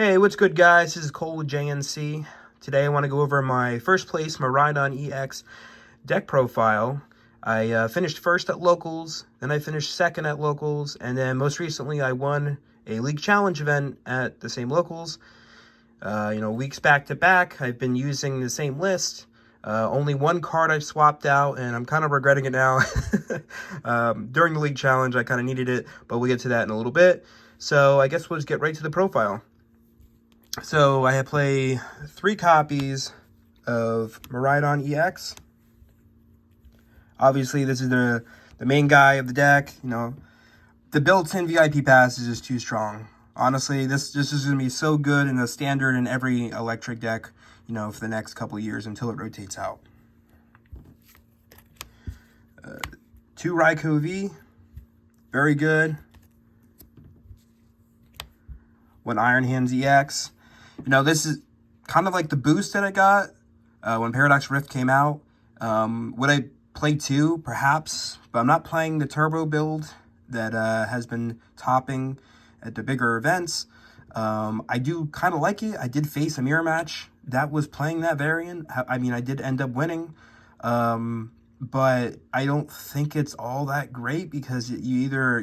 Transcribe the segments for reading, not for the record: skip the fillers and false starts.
Hey, what's good, guys? This is Cole with JNC. Today I want to go over my first place Miraidon EX deck profile. I finished first at locals, then I finished second at locals, and then most recently I won a league challenge event at the same locals. Weeks back to back, I've been using the same list. Only one card I've swapped out, and I'm kind of regretting it now. During the league challenge, I kind of needed it, but we'll get to that in a little bit. So I guess we'll just get right to the profile. So I play 3 copies of Miraidon EX. Obviously, this is the main guy of the deck. The built-in VIP pass is just too strong. Honestly, this is going to be so good in the standard in every electric deck, for the next couple of years until it rotates out. 2 Raikou V, very good. 1 Iron Hands EX. This is kind of like the boost that I got when Paradox Rift came out. Would I play 2? Perhaps, but I'm not playing the turbo build that has been topping at the bigger events. I do kind of like it. I did face a mirror match that was playing that variant. I mean, I did end up winning, but I don't think it's all that great because you either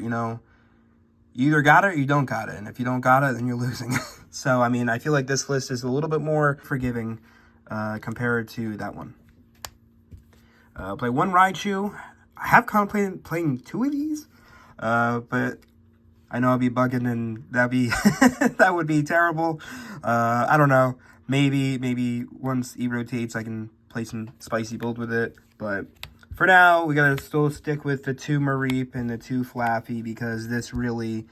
got it or you don't got it. And if you don't got it, then you're losing. So, I mean, I feel like this list is a little bit more forgiving compared to that one. Play 1 Raichu. I have contemplated playing 2 of these, but I know I'll be bugging and that would be terrible. I don't know. Maybe once E rotates, I can play some spicy build with it. But for now, we gotta still stick with the 2 Mareep and the 2 Flaffy because this really,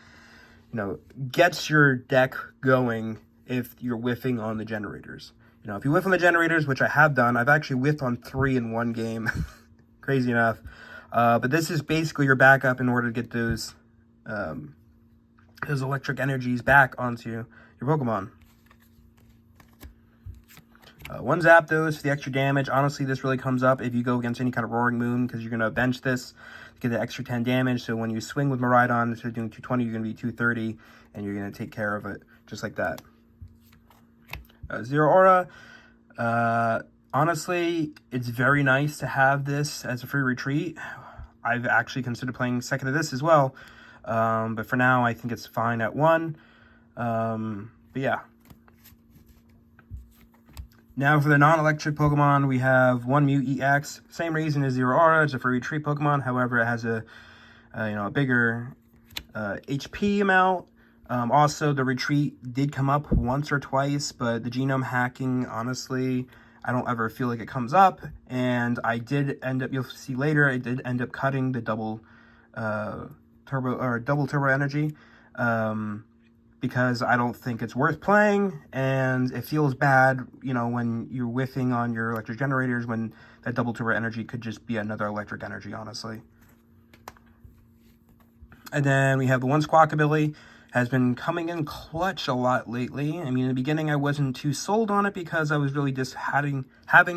gets your deck going if you're whiffing on the generators. If you whiff on the generators, which I have done, I've actually whiffed on 3 in one game. Crazy enough. But this is basically your backup in order to get those electric energies back onto your Pokemon. 1 Zapdos for the extra damage. Honestly, this really comes up if you go against any kind of Roaring Moon because you're going to bench this to get the extra 10 damage. So when you swing with Miraidon, instead of doing 220, you're going to be 230, and you're going to take care of it just like that. 0 Aura. Honestly, it's very nice to have this as a free retreat. I've actually considered playing second to this as well. But for now, I think it's fine at 1. But yeah. Now for the non-electric Pokemon, we have 1 Mew EX. Same reason as 0 Aura. It's a free retreat Pokemon. However, it has a bigger HP amount. Also, the retreat did come up once or twice, but the genome hacking, honestly, I don't ever feel like it comes up. And I did end up, you'll see later, I did end up cutting the double turbo energy. Because I don't think it's worth playing, and it feels bad, when you're whiffing on your electric generators when that double turbo energy could just be another electric energy, honestly. And then we have the 1 Squawkabilly. Has been coming in clutch a lot lately. I mean, in the beginning, I wasn't too sold on it because I was really just having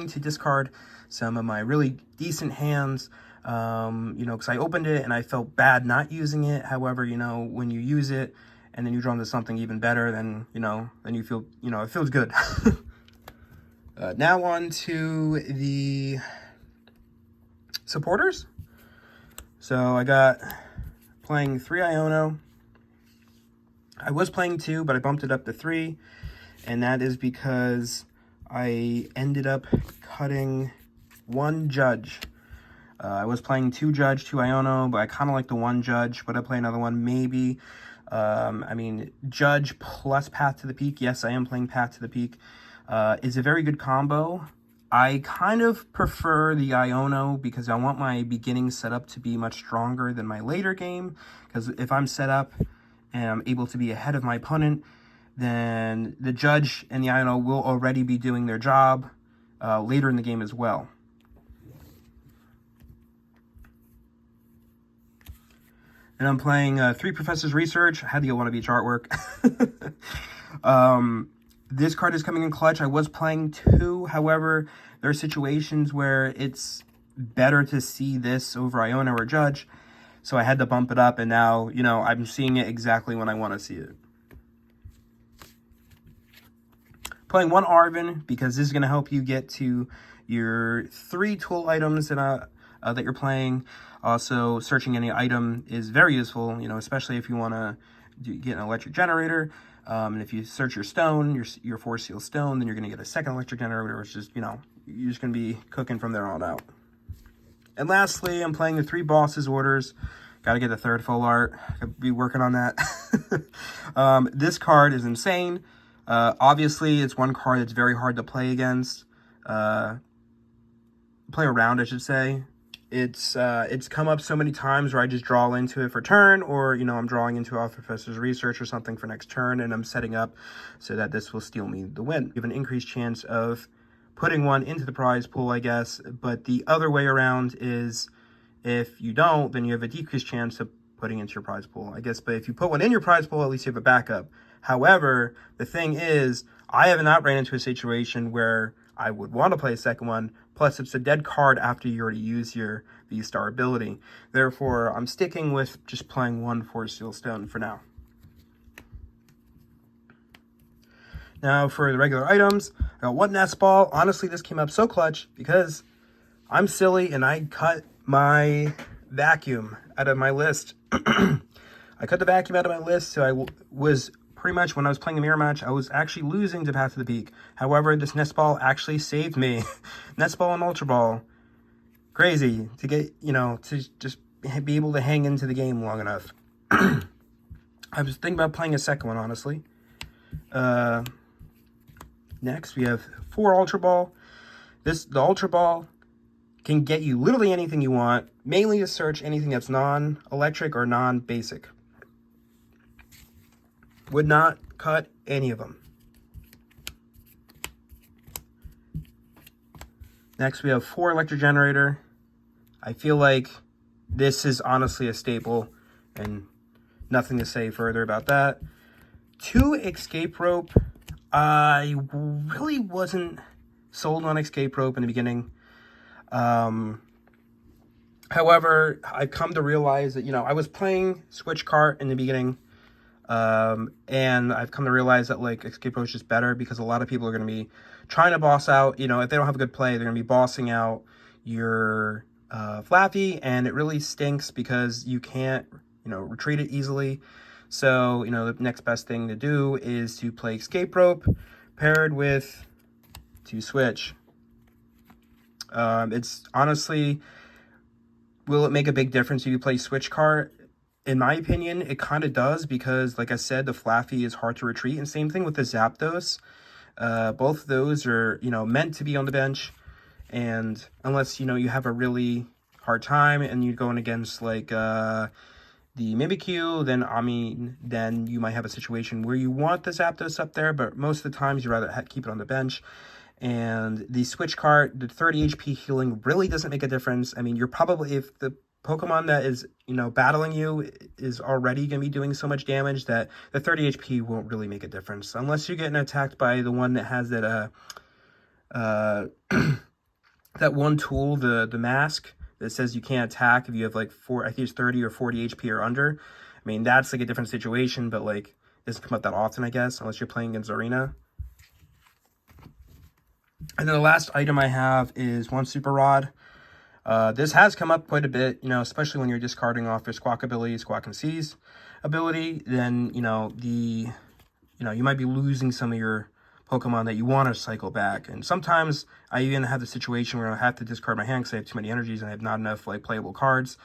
to discard some of my really decent hands, because I opened it and I felt bad not using it. However, when you use it, and then you draw into something even better, then you feel, it feels good. Now on to the supporters. So I got playing 3 Iono. I was playing 2, but I bumped it up to 3, and that is because I ended up cutting 1 Judge. I was playing 2 Judge, 2 Iono, but I kind of like the 1 Judge. Would I play another one? Maybe. I mean, Judge plus Path to the Peak. Yes, I am playing Path to the Peak. Is a very good combo. I kind of prefer the Iono because I want my beginning setup to be much stronger than my later game. Because if I'm set up and I'm able to be ahead of my opponent, then the Judge and the Iono will already be doing their job later in the game as well. And I'm playing 3 Professors Research. I had to get 1 of each artwork. This card is coming in clutch. I was playing 2. However, there are situations where it's better to see this over Iono or Judge. So I had to bump it up. And now, I'm seeing it exactly when I want to see it. Playing 1 Arvin because this is going to help you get to your 3 tool items that you're playing. Also, searching any item is very useful, you know, especially if you want to get an electric generator. And if you search your stone, your Force Seal stone, then you're going to get a second electric generator, which is, you know, you're just going to be cooking from there on out. And lastly, I'm playing the 3 bosses orders. Got to get the 3rd full art. I'll be working on that. This card is insane. Obviously, it's one card that's very hard to play against. Play around, I should say. It's come up so many times where I just draw into it for turn, or, you know, I'm drawing into off Professor's Research or something for next turn, and I'm setting up so that this will steal me the win. You have an increased chance of putting one into the prize pool, I guess, but the other way around is if you don't, then you have a decreased chance of putting into your prize pool, I guess. But if you put one in your prize pool, at least you have a backup. However, the thing is, I have not ran into a situation where I would want to play a second one, plus it's a dead card after you already use your V-Star ability. Therefore, I'm sticking with just playing 1 Force Seal Stone for now. Now, for the regular items, I got 1 Nest Ball. Honestly, this came up so clutch because I'm silly and I cut my vacuum out of my list. I cut the vacuum out of my list, so I was pretty much, when I was playing the mirror match, I was actually losing to Path to the Peak. However, this Nest Ball actually saved me. Nest Ball and Ultra Ball. Crazy to get, you know, to just be able to hang into the game long enough. I was thinking about playing a second one, honestly. Next, we have 4 Ultra Ball. The Ultra Ball can get you literally anything you want, mainly to search anything that's non-electric or non-basic. Would not cut any of them. Next, we have 4 Electric Generator. I feel like this is honestly a staple, and nothing to say further about that. 2 Escape Rope. I really wasn't sold on Escape Rope in the beginning. However, I've come to realize that, you know, I was playing Switch Cart in the beginning, and I've come to realize that, like, Escape Rope is just better because a lot of people are going to be trying to boss out, you know, if they don't have a good play, they're going to be bossing out your Flappy, and it really stinks because you can't, you know, retreat it easily. So, you know, the next best thing to do is to play Escape Rope paired with 2 Switch. It's honestly, will it make a big difference if you play Switch Cart? In my opinion, it kind of does because, like I said, the Flaffy is hard to retreat, and same thing with the Zapdos. Both of those are, you know, meant to be on the bench, and unless, you know, you have a really hard time and you're going against, like, the Mimikyu, then, I mean, then you might have a situation where you want the Zapdos up there, but most of the times you'd rather keep it on the bench. And the Switch Cart, the 30 HP healing really doesn't make a difference. I mean, you're probably, if the Pokemon that is, you know, battling you is already going to be doing so much damage that the 30 HP won't really make a difference. Unless you're getting attacked by the one that has that, that one tool, the mask, that says you can't attack if you have, like, I think it's 30 or 40 HP or under. I mean, that's, like, a different situation, but, like, it doesn't come up that often, I guess, unless you're playing against Arena. And then the last item I have is 1 Super Rod. This has come up quite a bit, you know, especially when you're discarding off your Squawk ability, Squawk and Seize ability, then, you know, you might be losing some of your Pokemon that you want to cycle back. And sometimes I even have the situation where I have to discard my hand because I have too many energies and I have not enough, like, playable cards.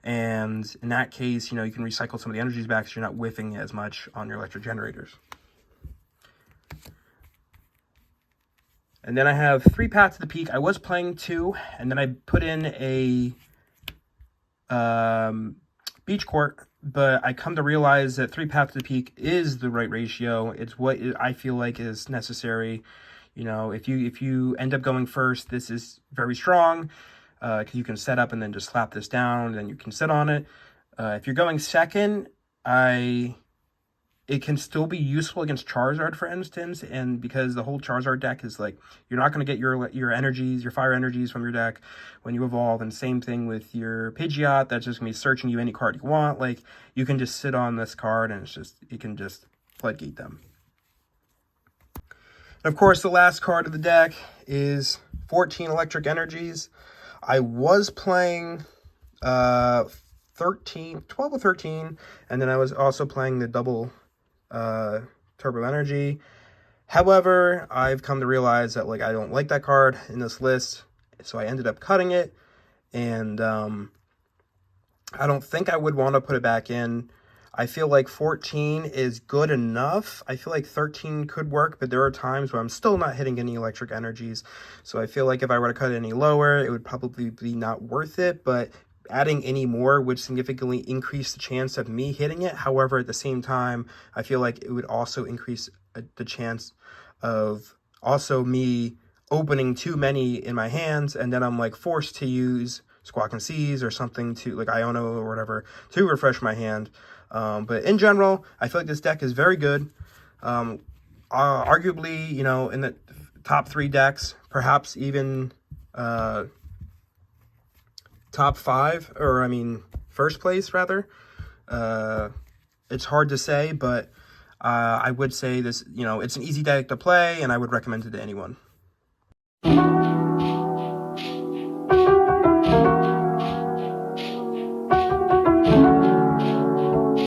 And in that case, you know, you can recycle some of the energies back so you're not whiffing as much on your electric generators. And then I have 3 Path to the Peak. I was playing 2, and then I put in a Beach Court, but I come to realize that 3 Path to the Peak is the right ratio. It's what I feel like is necessary. You know, if you end up going first, this is very strong, because you can set up and then just slap this down, and then you can sit on it. If you're going second, it can still be useful against Charizard, for instance, and because the whole Charizard deck is, like, you're not going to get your energies, your fire energies from your deck when you evolve, and same thing with your Pidgeot, that's just going to be searching you any card you want. Like, you can just sit on this card, and it can just floodgate them. Of course, the last card of the deck is 14 Electric Energies. I was playing 12 or 13, and then I was also playing the double Turbo Energy. However, I've come to realize that like I don't like that card in this list, so I ended up cutting it, and I don't think I would want to put it back in. I feel like 14 is good enough. I feel like 13 could work, but there are times where I'm still not hitting any Electric Energies. So I feel like if I were to cut it any lower, it would probably be not worth it, but adding any more would significantly increase the chance of me hitting it. However, at the same time, I feel like it would also increase the chance of also me opening too many in my hands, and then I'm like forced to use Squawk and Seize or something to like Iono or whatever to refresh my hand. But in general, I feel like this deck is very good. Arguably, you know, in the top 3 decks, perhaps even top 5, or I mean, first place rather. It's hard to say, but I would say this, you know, it's an easy deck to play, and I would recommend it to anyone.